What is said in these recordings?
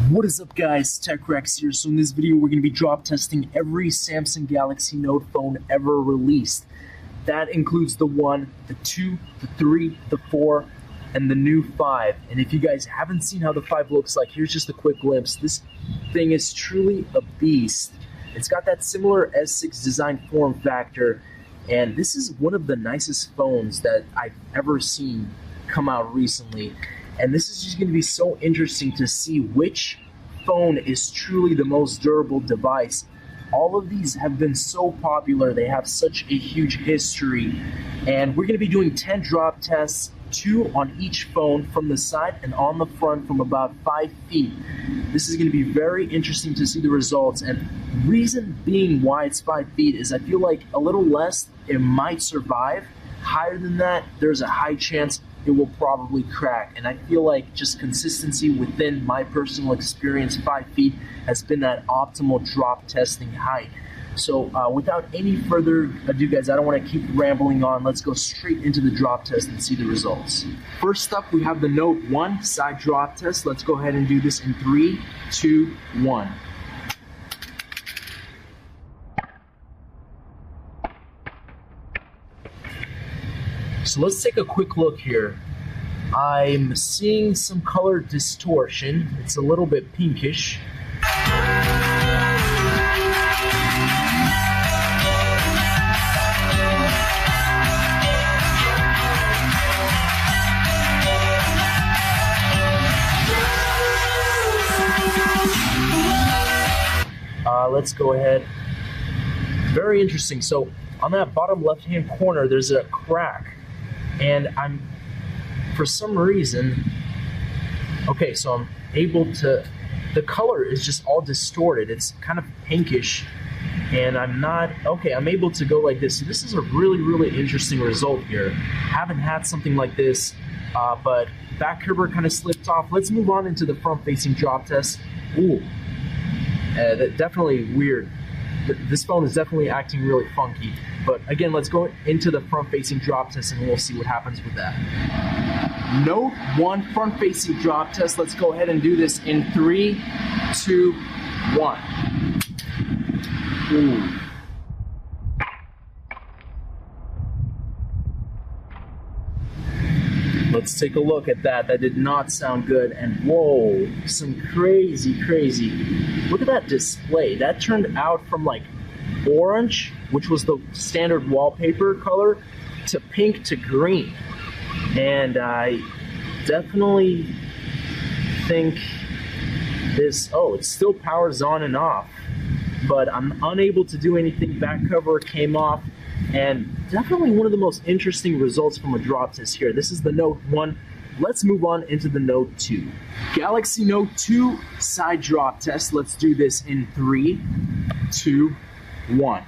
What is up guys, TechRadar here. So in this video we're going to be drop testing every Samsung Galaxy Note phone ever released. That includes the 1, the 2, the 3, the 4, and the new 5. And if you guys haven't seen how the 5 looks like, here's just a quick glimpse. This thing is truly a beast. It's got that similar S6 design form factor, and this is one of the nicest phones that I've ever seen come out recently. And this is just going to be so interesting to see which phone is truly the most durable device. All of these have been so popular, they have such a huge history, and we're going to be doing 10 drop tests, 2 on each phone from the side and on the front from about 5 feet. This is going to be very interesting to see the results, and reason being why it's 5 feet is I feel like a little less it might survive. Higher than that, there's a high chance it will probably crack. And I feel like just consistency within my personal experience, 5 feet has been that optimal drop testing height. So without any further ado guys, I don't want to keep rambling on. Let's go straight into the drop test and see the results. First up, we have the Note 1 side drop test. Let's go ahead and do this in 3, 2, 1. So let's take a quick look here. I'm seeing some color distortion. It's a little bit pinkish. Let's go ahead. Very interesting. So on that bottom left-hand corner, there's a crack. And for some reason, okay, so I'm able to, the color is just all distorted. It's kind of pinkish, and I'm able to go like this. So this is a really, really interesting result here. Haven't had something like this, but back cover kind of slipped off. Let's move on into the front-facing drop test. Ooh, that definitely weird. This phone is definitely acting really funky. But again, let's go into the front-facing drop test and we'll see what happens with that. Note 1 front-facing drop test. Let's go ahead and do this in 3, 2, 1. Ooh. Let's take a look at that. That did not sound good. And whoa, some crazy. Look at that display. That turned out from like orange, which was the standard wallpaper color, to pink to green. And I definitely think this, it still powers on and off, but I'm unable to do anything. Back cover came off, and definitely one of the most interesting results from a drop test here. This is the Note 1. Let's move on into the Note 2. Galaxy Note 2 side drop test. Let's do this in 3, 2, 1.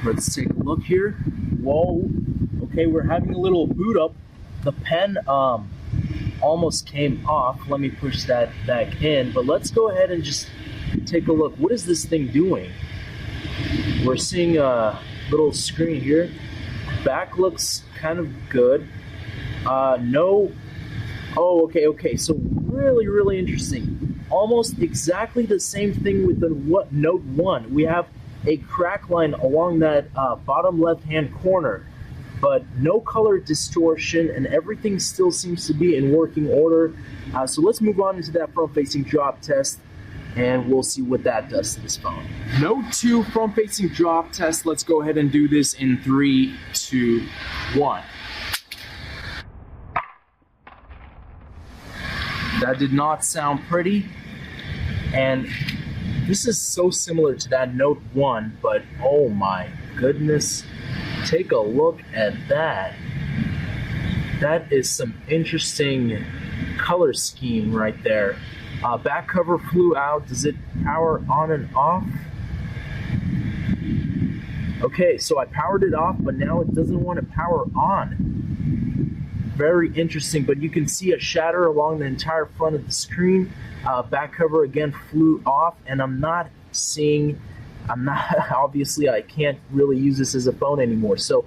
Let's take a look here. Whoa. Okay, we're having a little boot up. The pen almost came off. Let me push that back in. But let's go ahead and just take a look. What is this thing doing? We're seeing a little screen here. Back looks kind of good. No. Oh, okay. So really interesting. Almost exactly the same thing with the Note 1. We have a crack line along that bottom left-hand corner, but no color distortion, and everything still seems to be in working order. So let's move on into that front-facing drop test, and we'll see what that does to this phone. Note 2 front-facing drop test. Let's go ahead and do this in 3, 2, 1. That did not sound pretty, and this is so similar to that Note 1, but oh my goodness, take a look at that. That is some interesting color scheme right there. Back cover flew out. Does it power on and off? Okay, so I powered it off, but now it doesn't want to power on. Very interesting, but you can see a shatter along the entire front of the screen. Back cover again flew off, and I'm not obviously I can't really use this as a phone anymore. So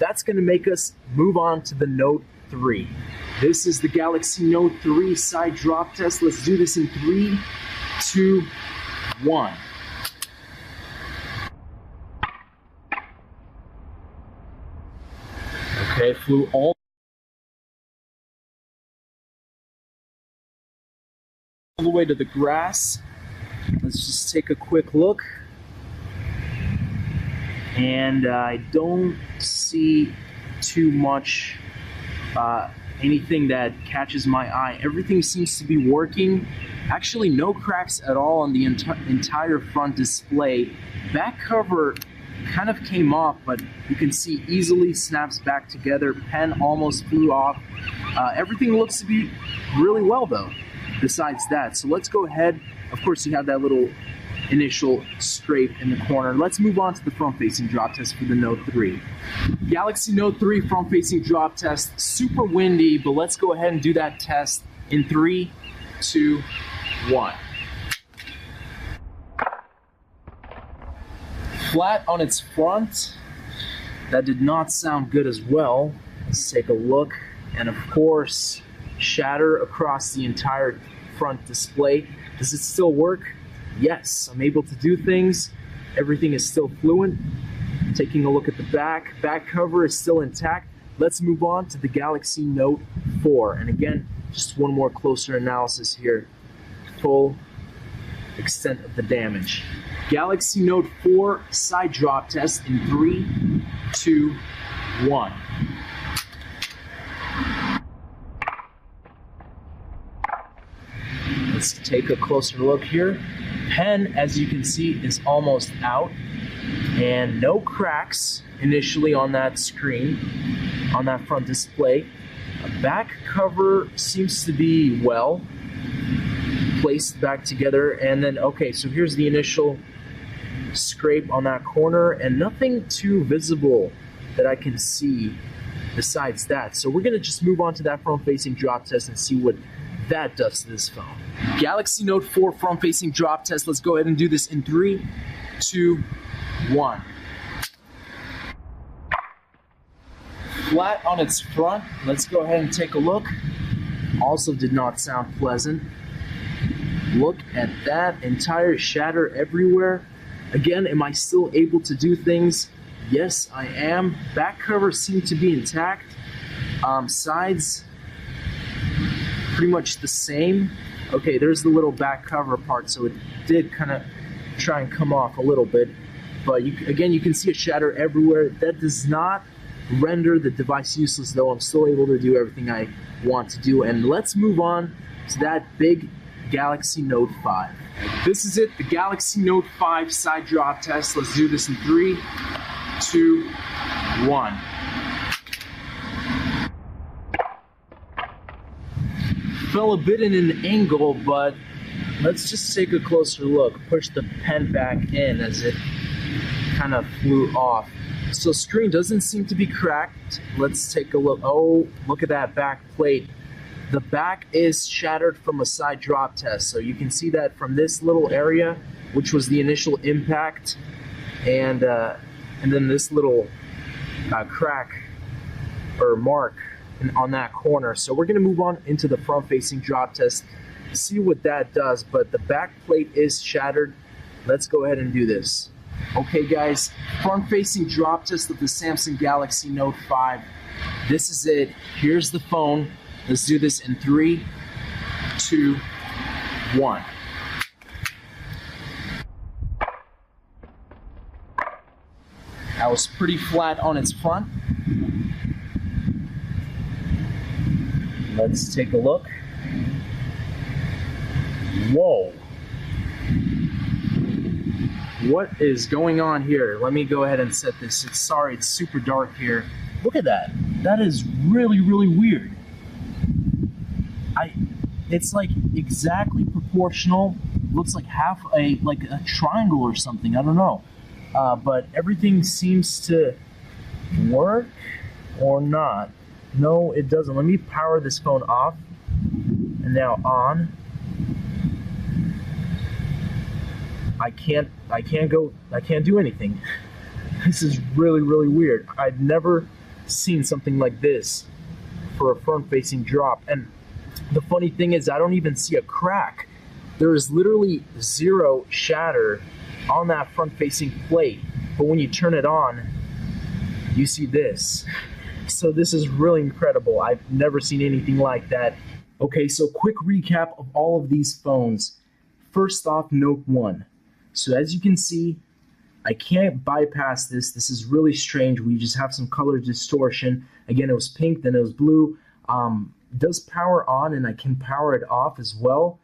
That's going to make us move on to the Note 3. This is the Galaxy Note 3 side drop test. Let's do this in 3, 2, 1. Okay, flew all the way to the grass. Let's just take a quick look. And I don't see too much anything that catches my eye. Everything seems to be working. Actually, no cracks at all on the entire front display. Back cover kind of came off, but you can see easily snaps back together. Pen almost flew off. Everything looks to be really well though, besides that. So let's go ahead. Of course, you have that little initial scrape in the corner. Let's move on to the front-facing drop test for the Note 3. Galaxy Note 3 front-facing drop test. Super windy, but let's go ahead and do that test in 3, 2, 1. Flat on its front. That did not sound good as well. Let's take a look. And of course, shatter across the entire front display. Does it still work? Yes, I'm able to do things. Everything is still fluent. Taking a look at the back. Back cover is still intact. Let's move on to the Galaxy Note 4. And again, just one more closer analysis here. Full extent of the damage. Galaxy Note 4 side drop test in 3, 2, 1. Let's take a closer look here. Pen, as you can see, is almost out, and no cracks initially on that screen, on that front display. Back cover seems to be well placed back together, and then okay, so here's the initial scrape on that corner, and nothing too visible that I can see besides that. So we're gonna just move on to that front-facing drop test and see what that does to this phone. Galaxy Note 4 front-facing drop test. Let's go ahead and do this in 3, 2, 1. Flat on its front. Let's go ahead and take a look. Also did not sound pleasant. Look at that, entire shatter everywhere. Again, am I still able to do things? Yes, I am. Back cover seemed to be intact. Sides, pretty much the same. Okay, there's the little back cover part, so it did kind of try and come off a little bit. But again, you can see a shatter everywhere. That does not render the device useless, though. I'm still able to do everything I want to do. And let's move on to that big Galaxy Note 5. This is it, the Galaxy Note 5 side drop test. Let's do this in 3, 2, 1. Fell a bit in an angle, but let's just take a closer look. Push the pen back in as it kind of flew off. So screen doesn't seem to be cracked. Let's take a look. Oh, look at that back plate. The back is shattered from a side drop test. So you can see that from this little area, which was the initial impact, and then this little crack or mark on that corner. So we're going to move on into the front-facing drop test, see what that does. But the back plate is shattered. Let's go ahead and do this. Okay, guys, front-facing drop test of the Samsung Galaxy Note 5. This is it. Here's the phone. Let's do this in 3, 2, 1. That was pretty flat on its front. Let's take a look. Whoa. What is going on here? Let me go ahead and set this. Sorry, it's super dark here. Look at that. That is really, really weird. It's like exactly proportional. Looks like like a triangle or something. I don't know. But everything seems to work or not. No, it doesn't. Let me power this phone off and now on. I can't do anything. This is really, really weird. I've never seen something like this for a front-facing drop. And the funny thing is, I don't even see a crack. There is literally zero shatter on that front-facing plate. But when you turn it on, you see this. So this is really incredible. I've never seen anything like that. Okay, so quick recap of all of these phones. First off, Note 1. So as you can see, I can't bypass this. This is really strange. We just have some color distortion. Again, it was pink, then it was blue. It does power on, and I can power it off as well,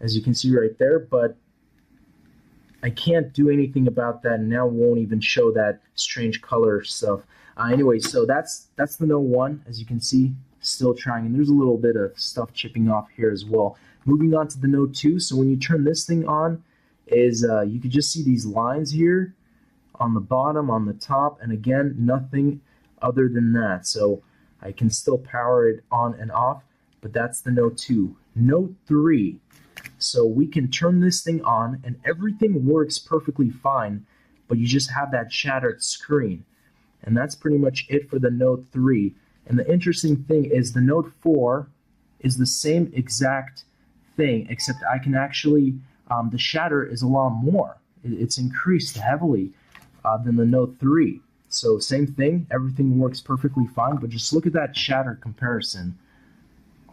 as you can see right there, but I can't do anything about that, and now it won't even show that strange color stuff. Anyway, so that's the Note 1, as you can see, still trying, and there's a little bit of stuff chipping off here as well. Moving on to the Note 2, so when you turn this thing on, you could just see these lines here on the bottom, on the top, and again, nothing other than that. So I can still power it on and off, but that's the Note 2. Note 3, so we can turn this thing on and everything works perfectly fine, but you just have that shattered screen. And that's pretty much it for the Note 3. And the interesting thing is the Note 4 is the same exact thing, except I can actually, the shatter is a lot more. It's increased heavily than the Note 3. So same thing, everything works perfectly fine, but just look at that shatter comparison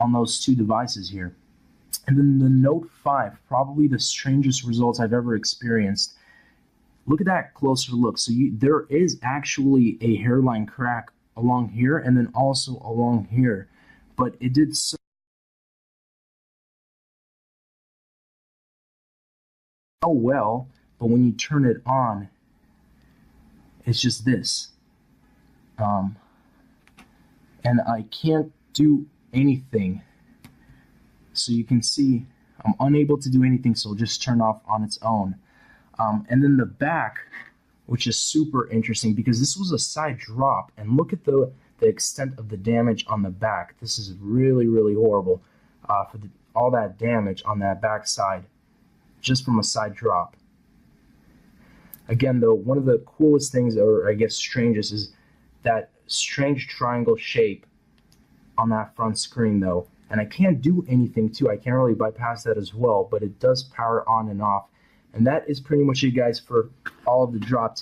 on those two devices here. And then the Note 5, probably the strangest results I've ever experienced. Look at that closer look. So there is actually a hairline crack along here and then also along here, but it did so well, but when you turn it on, it's just this. And I can't do anything. So you can see I'm unable to do anything, so it'll just turn off on its own. And then the back, which is super interesting because this was a side drop, and look at the extent of the damage on the back. This is really, really horrible for all that damage on that back side just from a side drop. Again, though, one of the coolest things, or I guess strangest, is that strange triangle shape on that front screen, though. And I can't do anything, too. I can't really bypass that as well, but it does power on and off. And that is pretty much it, guys, for all of the drops.